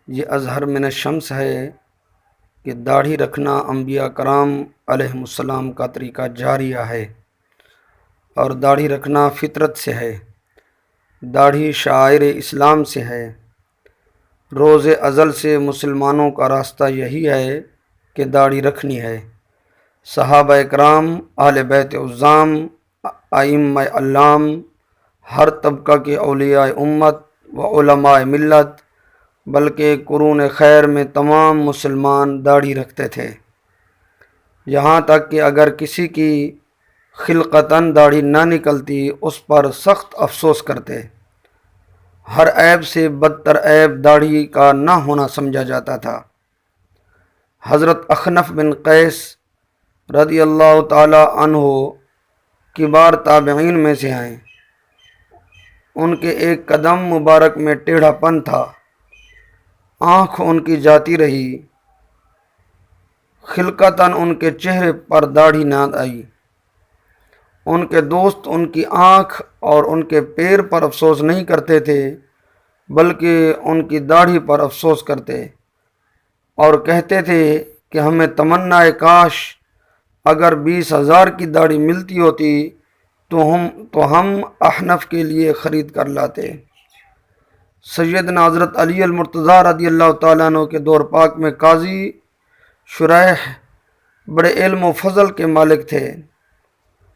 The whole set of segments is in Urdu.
یہ اظہر من الشمس ہے کہ داڑھی رکھنا انبیاء کرام علیہم السلام کا طریقہ جاریہ ہے، اور داڑھی رکھنا فطرت سے ہے۔ داڑھی شعائر اسلام سے ہے۔ روز ازل سے مسلمانوں کا راستہ یہی ہے کہ داڑھی رکھنی ہے۔ صحابہ کرام، اہل بیت عظام، ائمہ اعلام، ہر طبقہ کے اولیاء امت و علماء ملت، بلکہ قرون خیر میں تمام مسلمان داڑھی رکھتے تھے، یہاں تک کہ اگر کسی کی خلقتاً داڑھی نہ نکلتی اس پر سخت افسوس کرتے۔ ہر عیب سے بدتر عیب داڑھی کا نہ ہونا سمجھا جاتا تھا۔ حضرت اخنف بن قیس رضی اللہ تعالی عنہ کبار تابعین میں سے ہیں۔ ان کے ایک قدم مبارک میں ٹیڑھا پن تھا، آنکھ ان کی جاتی رہی، خلقتاً ان کے چہرے پر داڑھی نہ آئی۔ ان کے دوست ان کی آنکھ اور ان کے پیر پر افسوس نہیں کرتے تھے، بلکہ ان کی داڑھی پر افسوس کرتے اور کہتے تھے کہ ہمیں تمنا ہے کاش اگر 20,000 کی داڑھی ملتی ہوتی تو ہم احنف کے لیے خرید کر لاتے۔ سیدنا حضرت علی المرتضیٰ رضی اللہ تعالیٰ عنہ کے دور پاک میں قاضی شریح بڑے علم و فضل کے مالک تھے۔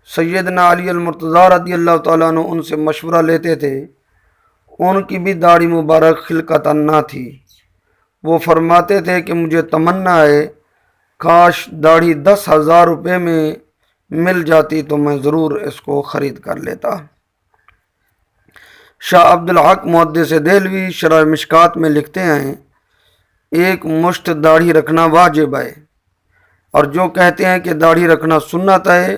سیدنا علی المرتضیٰ رضی اللہ تعالیٰ عنہ ان سے مشورہ لیتے تھے۔ ان کی بھی داڑھی مبارک خلقتاً نہ تھی۔ وہ فرماتے تھے کہ مجھے تمنا ہے کاش داڑھی 10,000 روپے میں مل جاتی تو میں ضرور اس کو خرید کر لیتا۔ شاہ عبد الحق محدث دہلوی شرح مشکات میں لکھتے ہیں، ایک مشت داڑھی رکھنا واجب ہے، اور جو کہتے ہیں کہ داڑھی رکھنا سنت ہے،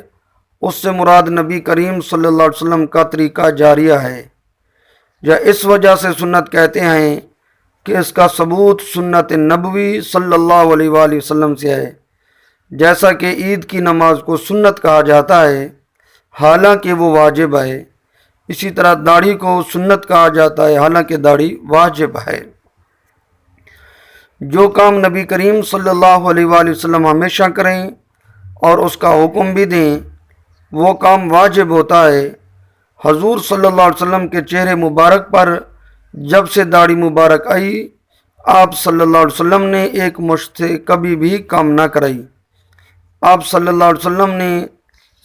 اس سے مراد نبی کریم صلی اللہ علیہ وسلم کا طریقہ جاریہ ہے، یا اس وجہ سے سنت کہتے ہیں کہ اس کا ثبوت سنت نبوی صلی اللہ علیہ وآلہ وسلم سے ہے، جیسا کہ عید کی نماز کو سنت کہا جاتا ہے حالانکہ وہ واجب ہے، اسی طرح داڑھی کو سنت کہا جاتا ہے حالانکہ داڑھی واجب ہے۔ جو کام نبی کریم صلی اللہ علیہ وآلہ وسلم ہمیشہ کریں اور اس کا حکم بھی دیں وہ کام واجب ہوتا ہے۔ حضور صلی اللہ علیہ وسلم کے چہرے مبارک پر جب سے داڑھی مبارک آئی، آپ صلی اللہ علیہ وسلم نے ایک مشت سے کبھی بھی کام نہ کرائی۔ آپ صلی اللہ علیہ وسلم نے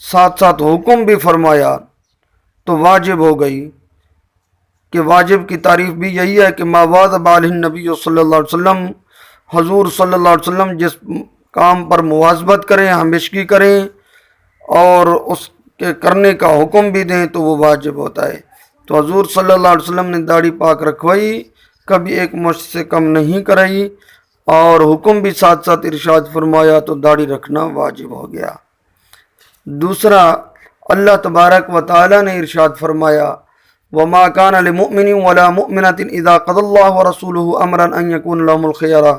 ساتھ ساتھ حکم بھی فرمایا تو واجب ہو گئی، کہ واجب کی تعریف بھی یہی ہے کہ ما واظب علیہ النبی صلی اللہ علیہ وسلم، حضور صلی اللہ علیہ وسلم جس کام پر مواظبت کریں، ہمیشگی کریں اور اس کے کرنے کا حکم بھی دیں تو وہ واجب ہوتا ہے۔ تو حضور صلی اللہ علیہ وسلم نے داڑھی پاک رکھوائی، کبھی ایک مشت سے کم نہیں کرائی، اور حکم بھی ساتھ ساتھ ارشاد فرمایا تو داڑھی رکھنا واجب ہو گیا۔ دوسرا، اللہ تبارک و تعالی نے ارشاد فرمایا وَمَا كَانَ لِمُؤْمِنٍ وَلَا مُؤْمِنَةٍ إِذَا قَضَى اللَّهُ وَرَسُولُهُ أَمْرًا أَن يَكُونَ لَهُمُ الْخِيَرَةُ،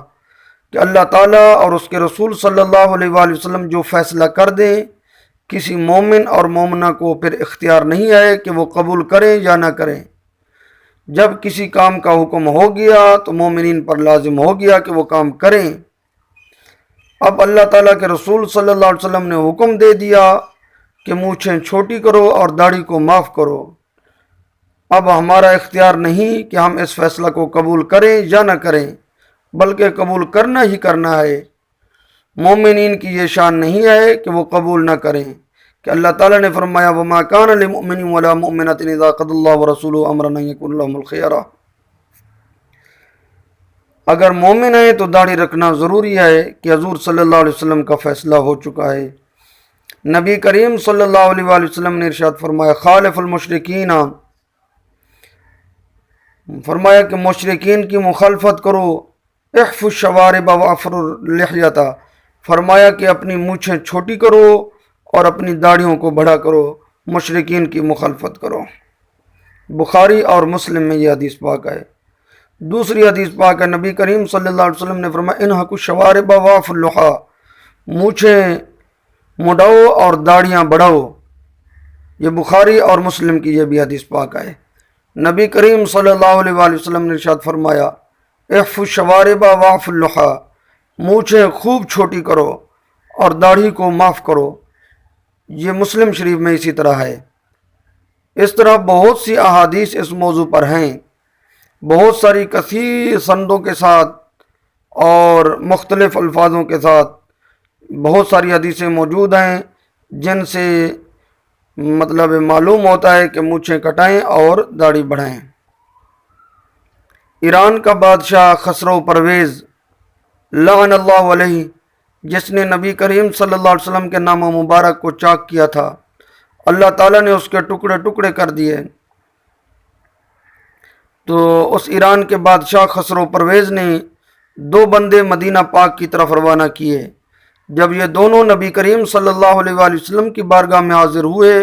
کہ اللہ تعالیٰ اور اس کے رسول صلی اللہ علیہ وآلہ وسلم جو فیصلہ کر دیں، کسی مومن اور مومنہ کو پھر اختیار نہیں ہے کہ وہ قبول کریں یا نہ کریں۔ جب کسی کام کا حکم ہو گیا تو مومنین پر لازم ہو گیا کہ وہ کام کریں۔ اب اللہ تعالیٰ کے رسول صلی اللہ علیہ وسلم نے حکم دے دیا کہ مونچھیں چھوٹی کرو اور داڑھی کو معاف کرو۔ اب ہمارا اختیار نہیں کہ ہم اس فیصلہ کو قبول کریں یا نہ کریں، بلکہ قبول کرنا ہی کرنا ہے۔ مومنین کی یہ شان نہیں ہے کہ وہ قبول نہ کریں، کہ اللہ تعالیٰ نے فرمایا وَمَا كَانَ لِمُؤْمِنٍ وَلَا مُؤْمِنَةٍ إِذَا قَضَى اللَّهُ وَرَسُولُهُ أَمْرًا أَن يَكُونَ لَهُمُ الْخِيَرَةُ۔ اگر مومن ہیں تو داڑھی رکھنا ضروری ہے کہ حضور صلی اللہ علیہ وسلم کا فیصلہ ہو چکا ہے۔ نبی کریم صلی اللہ علیہ وآلہ وسلم نے ارشاد فرمایا خالف المشرکین، فرمایا کہ مشرکین کی مخالفت کرو، احفظ الشوارب وافر اللحیۃ، فرمایا کہ اپنی مونچھیں چھوٹی کرو اور اپنی داڑھیوں کو بڑا کرو، مشرکین کی مخالفت کرو۔ بخاری اور مسلم میں یہ حدیث پاک ہے۔ دوسری حدیث پاک ہے، نبی کریم صلی اللہ علیہ وسلم نے فرمایا انحقوا الشوارب وافر اللحیٰ، مونچھیں مڈاؤ اور داڑھیاں بڑھاؤ۔ یہ بخاری اور مسلم کی یہ بھی حدیث پاک ہے۔ نبی کریم صلی اللہ علیہ وآلہ وسلم نے ارشاد فرمایا اعف الشوارب واعف اللحى، مونچھیں خوب چھوٹی کرو اور داڑھی کو معاف کرو۔ یہ مسلم شریف میں اسی طرح ہے۔ اس طرح بہت سی احادیث اس موضوع پر ہیں، بہت ساری کثیر سندوں کے ساتھ اور مختلف الفاظوں کے ساتھ بہت ساری حدیثیں موجود ہیں جن سے مطلب معلوم ہوتا ہے کہ مونچھیں کٹائیں اور داڑھی بڑھائیں۔ ایران کا بادشاہ خسرو پرویز لعن اللہ علیہ، جس نے نبی کریم صلی اللہ علیہ وسلم کے نام مبارک کو چاک کیا تھا، اللہ تعالیٰ نے اس کے ٹکڑے ٹکڑے کر دیے۔ تو اس ایران کے بادشاہ خسرو پرویز نے 2 بندے مدینہ پاک کی طرف روانہ کیے۔ جب یہ دونوں نبی کریم صلی اللہ علیہ وآلہ وسلم کی بارگاہ میں حاضر ہوئے،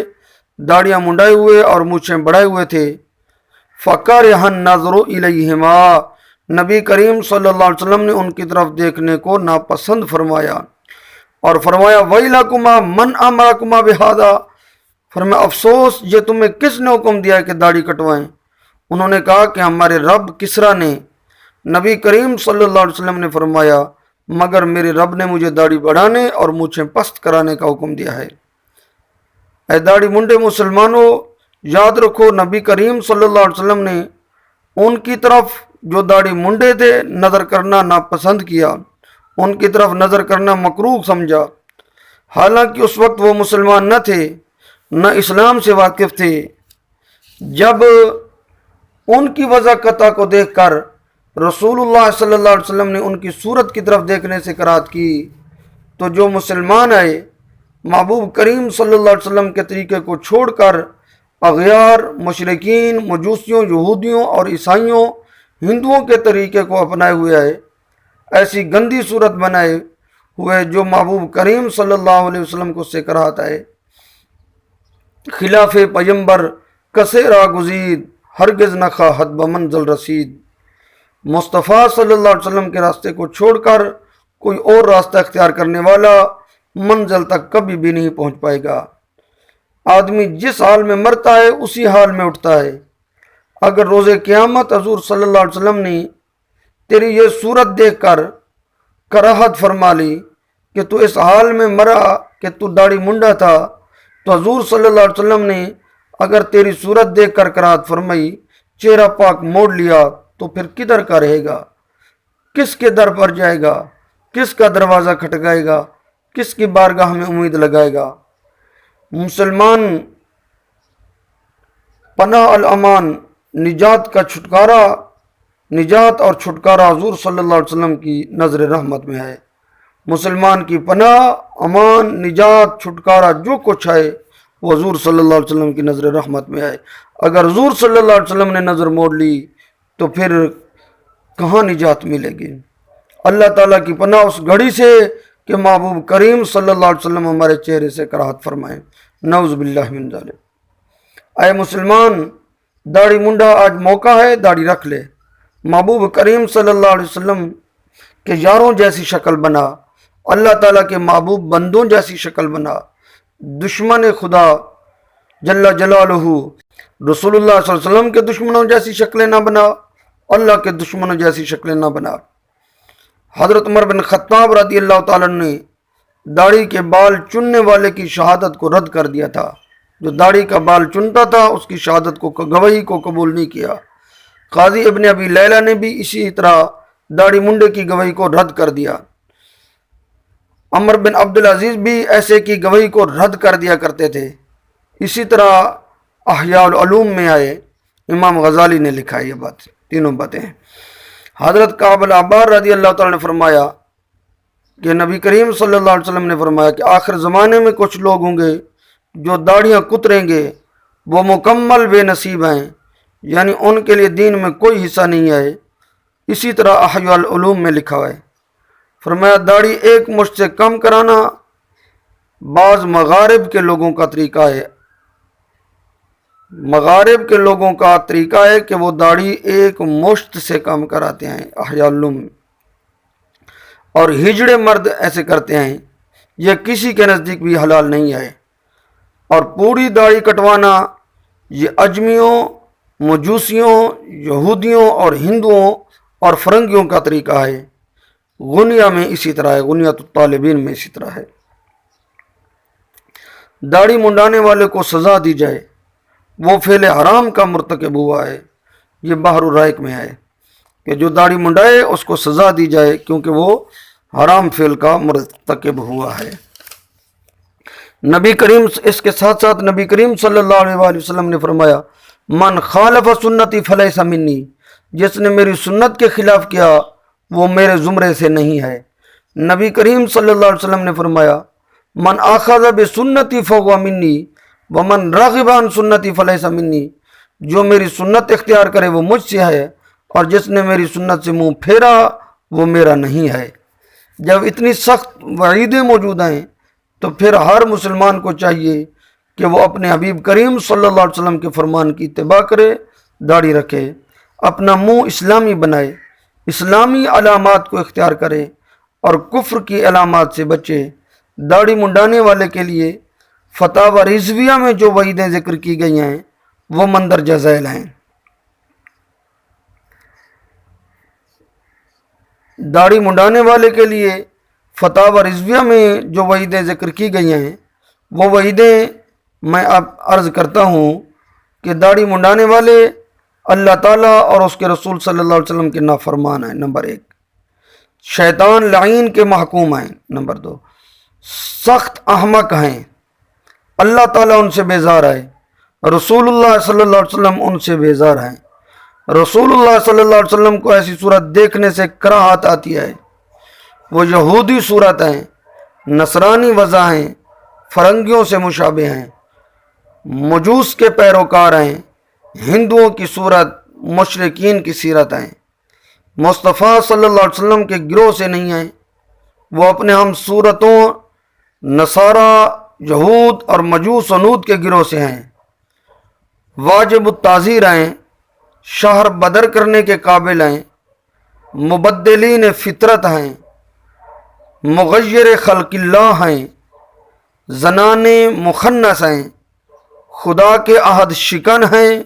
داڑیاں منڈائے ہوئے اور مونچھیں بڑھائے ہوئے تھے، فَكَرِهَ النَّظْرُ إِلَيْهِمَا، نبی کریم صلی اللہ علیہ وسلم نے ان کی طرف دیکھنے کو ناپسند فرمایا اور فرمایا وَيْلَكُمَا مَنْ أَمَرَكُمَا بِهَذَا، فرمایا افسوس، یہ تمہیں کس نے حکم دیا ہے کہ داڑھی کٹوائیں؟ انہوں نے کہا کہ ہمارے رب کسرا نے۔ نبی کریم صلی اللہ علیہ وسلم نے فرمایا مگر میرے رب نے مجھے داڑھی بڑھانے اور مونچھیں پست کرانے کا حکم دیا ہے۔ اے داڑھی منڈے مسلمانوں، یاد رکھو نبی کریم صلی اللہ علیہ وسلم نے ان کی طرف جو داڑھی منڈے تھے نظر کرنا ناپسند کیا، ان کی طرف نظر کرنا مکروہ سمجھا، حالانکہ اس وقت وہ مسلمان نہ تھے، نہ اسلام سے واقف تھے۔ جب ان کی وضاقتہ کو دیکھ کر رسول اللہ صلی اللہ علیہ وسلم نے ان کی صورت کی طرف دیکھنے سے کراہت کی، تو جو مسلمان آئے محبوب کریم صلی اللہ علیہ وسلم کے طریقے کو چھوڑ کر اغیار، مشرکین، مجوسیوں، یہودیوں اور عیسائیوں، ہندوؤں کے طریقے کو اپنائے ہوئے آئے، ایسی گندی صورت بنائے ہوئے جو محبوب کریم صلی اللہ علیہ وسلم کو سے کراہت آئے۔ خلاف پیمبر کسے را گزید، ہرگز نہ خواہد بمنزل رسید، مصطفیٰ صلی اللہ علیہ وسلم کے راستے کو چھوڑ کر کوئی اور راستہ اختیار کرنے والا منزل تک کبھی بھی نہیں پہنچ پائے گا۔ آدمی جس حال میں مرتا ہے اسی حال میں اٹھتا ہے۔ اگر روز قیامت حضور صلی اللہ علیہ وسلم نے تیری یہ صورت دیکھ کر کراہت فرما لی کہ تو اس حال میں مرا کہ تو داڑھی منڈا تھا، تو حضور صلی اللہ علیہ وسلم نے اگر تیری صورت دیکھ کر کراہت فرمائی، چہرہ پاک موڑ لیا، تو پھر کدھر کا رہے گا؟ کس کے در پر جائے گا؟ کس کا دروازہ کھٹکائے گا؟ کس کی بارگاہ میں امید لگائے گا؟ مسلمان پناہ الامان، نجات کا چھٹکارا، نجات اور چھٹکارا حضور صلی اللہ علیہ وسلم کی نظر رحمت میں ہے۔ مسلمان کی پناہ، امان، نجات، چھٹکارا جو کچھ ہے وہ حضور صلی اللہ علیہ وسلم کی نظر رحمت میں ہے۔ اگر حضور صلی اللہ علیہ وسلم نے نظر موڑ لی تو پھر کہاں نجات ملے گی؟ اللہ تعالیٰ کی پناہ اس گھڑی سے کہ محبوب کریم صلی اللہ علیہ وسلم ہمارے چہرے سے کراہت فرمائیں، نعوذ باللہ من ذالک۔ اے مسلمان، داڑھی منڈا آج موقع ہے، داڑھی رکھ لے، محبوب کریم صلی اللہ علیہ وسلم کے یاروں جیسی شکل بنا، اللہ تعالیٰ کے محبوب بندوں جیسی شکل بنا، دشمن خدا جل جلالہ رسول اللہ صلی اللہ علیہ وسلم کے دشمنوں جیسی شکلیں نہ بنا، اللہ کے دشمنوں جیسی شکلیں نہ بنا۔ حضرت عمر بن خطاب رضی اللہ تعالیٰ نے داڑھی کے بال چننے والے کی شہادت کو رد کر دیا تھا۔ جو داڑھی کا بال چنتا تھا اس کی شہادت کو، گواہی کو قبول نہیں کیا۔ قاضی ابن ابی لیلہ نے بھی اسی طرح داڑھی منڈے کی گواہی کو رد کر دیا۔ عمر بن عبدالعزیز بھی ایسے کی گواہی کو رد کر دیا کرتے تھے۔ اسی طرح احیاء العلوم میں آئے، امام غزالی نے لکھا ہے یہ بات، تینوں باتیں۔ حضرت کعب الاحبار رضی اللہ تعالیٰ نے فرمایا کہ نبی کریم صلی اللہ علیہ وسلم نے فرمایا کہ آخر زمانے میں کچھ لوگ ہوں گے جو داڑھیاں کتریں گے، وہ مکمل بے نصیب ہیں، یعنی ان کے لیے دین میں کوئی حصہ نہیں ہے۔ اسی طرح احیاء العلوم میں لکھا ہے، فرمایا داڑھی ایک مشت سے کم کرانا بعض مغارب کے لوگوں کا طریقہ ہے۔ مغارب کے لوگوں کا طریقہ ہے کہ وہ داڑھی ایک مشت سے کم کراتے ہیں، احیاء العلوم، اور ہجڑے مرد ایسے کرتے ہیں، یہ کسی کے نزدیک بھی حلال نہیں ہے۔ اور پوری داڑھی کٹوانا یہ اجمیوں، مجوسیوں، یہودیوں اور ہندوؤں اور فرنگیوں کا طریقہ ہے، غنیہ میں اسی طرح ہے، غنیۃ الطالبین میں اسی طرح ہے۔ داڑھی منڈانے والے کو سزا دی جائے، وہ فعل حرام کا مرتکب ہوا ہے۔ یہ بحر الرائق میں ہے کہ جو داڑھی منڈائے اس کو سزا دی جائے کیونکہ وہ حرام فعل کا مرتکب ہوا ہے۔ نبی کریم اس کے ساتھ ساتھ نبی کریم صلی اللہ علیہ وآلہ وسلم نے فرمایا، من خالف سنتی فلیس منی، جس نے میری سنت کے خلاف کیا وہ میرے زمرے سے نہیں ہے۔ نبی کریم صلی اللہ علیہ وسلم نے فرمایا، من اخذ بسنتی فهو منی ومن رغب عن سنتی فلیس منی، جو میری سنت اختیار کرے وہ مجھ سے ہے اور جس نے میری سنت سے منہ پھیرا وہ میرا نہیں ہے۔ جب اتنی سخت وعیدیں موجود ہیں تو پھر ہر مسلمان کو چاہیے کہ وہ اپنے حبیب کریم صلی اللہ علیہ وسلم کے فرمان کی اتباع کرے، داڑھی رکھے، اپنا منہ اسلامی بنائے، اسلامی علامات کو اختیار کرے اور کفر کی علامات سے بچے۔ داڑھی منڈانے والے کے لیے فتاوی رضویہ میں جو وعیدیں ذکر کی گئی ہیں وہ مندرجہ ذیل ہیں۔ داڑھی منڈانے والے کے لیے فتاوی رضویہ میں جو وعیدیں ذکر کی گئی ہیں وہ وعیدیں میں اب عرض کرتا ہوں کہ داڑھی منڈانے والے اللہ تعالیٰ اور اس کے رسول صلی اللہ علیہ وسلم کے نافرمان ہیں، نمبر 1۔ شیطان لعین کے محکوم ہیں، نمبر 2۔ سخت احمق ہیں، اللہ تعالیٰ ان سے بیزار ہے، رسول اللہ صلی اللہ علیہ وسلم ان سے بیزار ہیں۔ رسول اللہ صلی اللہ علیہ وسلم کو ایسی صورت دیکھنے سے کراہت آتی ہے۔ وہ یہودی صورت ہیں، نصرانی وضع ہیں، فرنگیوں سے مشابہ ہیں، مجوس کے پیروکار ہیں، ہندوؤں کی صورت، مشرکین کی سیرت ہیں، مصطفیٰ صلی اللہ علیہ وسلم کے گروہ سے نہیں ہیں۔ وہ اپنے ہم صورتوں نصارہ، یہود اور مجوس و نود کے گروہ سے ہیں، واجب التعزیر ہیں، شہر بدر کرنے کے قابل ہیں، مبدلین فطرت ہیں، مغیر خلق اللہ ہیں، زنان مخنث ہیں، خدا کے عہد شکن ہیں،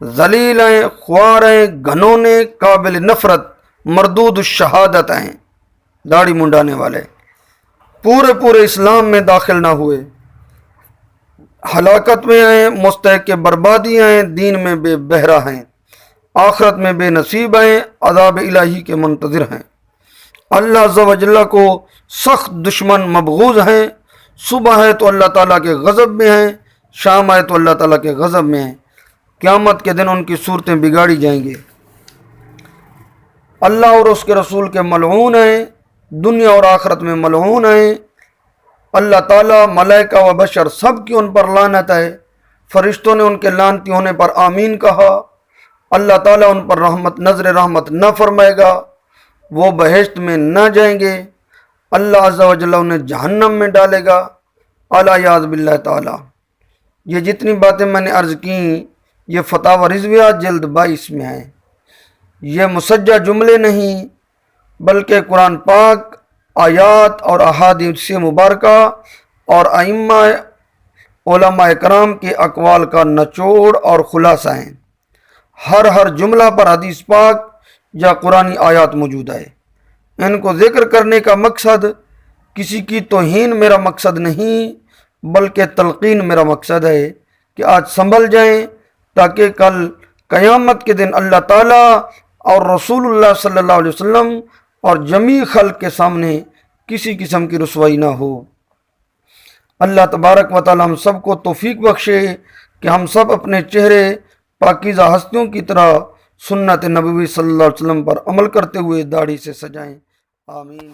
ذلیل ہیں، خوار ہیں، گھنونے، قابل نفرت، مردود الشہادت ہیں۔ داڑھی منڈانے والے پورے اسلام میں داخل نہ ہوئے، ہلاکت میں ہیں، مستحق بربادی ہیں، دین میں بے بہرہ ہیں، آخرت میں بے نصیب ہیں، عذاب الہی کے منتظر ہیں۔ اللہ عز و جل کو سخت دشمن مبغوض ہیں، صبح ہے تو اللہ تعالیٰ کے غضب میں ہیں، شام ہے تو اللہ تعالیٰ کے غضب میں ہیں، قیامت کے دن ان کی صورتیں بگاڑی جائیں گی۔ اللہ اور اس کے رسول کے ملعون ہیں، دنیا اور آخرت میں ملعون ہیں۔ اللہ تعالیٰ، ملائکہ و بشر سب کی ان پر لعنت ہے، فرشتوں نے ان کے لعنتی ہونے پر آمین کہا۔ اللہ تعالیٰ ان پر نظر رحمت نہ فرمائے گا، وہ بہشت میں نہ جائیں گے، اللہ عز و جل انہیں جہنم میں ڈالے گا، اعلیٰ یاذ باللہ تعالیٰ۔ یہ جتنی باتیں میں نے عرض کیں یہ فتاوی رضویہ جلد 22 میں ہیں۔ یہ مسجع جملے نہیں بلکہ قرآن پاک، آیات اور احادیث مبارکہ اور ائمہ علماء کرام کے اقوال کا نچوڑ اور خلاصہ ہیں۔ ہر جملہ پر حدیث پاک یا قرآنی آیات موجود ہے۔ ان کو ذکر کرنے کا مقصد کسی کی توہین میرا مقصد نہیں بلکہ تلقین میرا مقصد ہے کہ آج سنبھل جائیں تاکہ کل قیامت کے دن اللہ تعالیٰ اور رسول اللہ صلی اللہ علیہ وسلم اور جمیع خلق کے سامنے کسی قسم کی رسوائی نہ ہو۔ اللہ تبارک و تعالیٰ ہم سب کو توفیق بخشے کہ ہم سب اپنے چہرے پاکیزہ ہستیوں کی طرح سنت نبوی صلی اللہ علیہ وسلم پر عمل کرتے ہوئے داڑھی سے سجائیں۔ آمین۔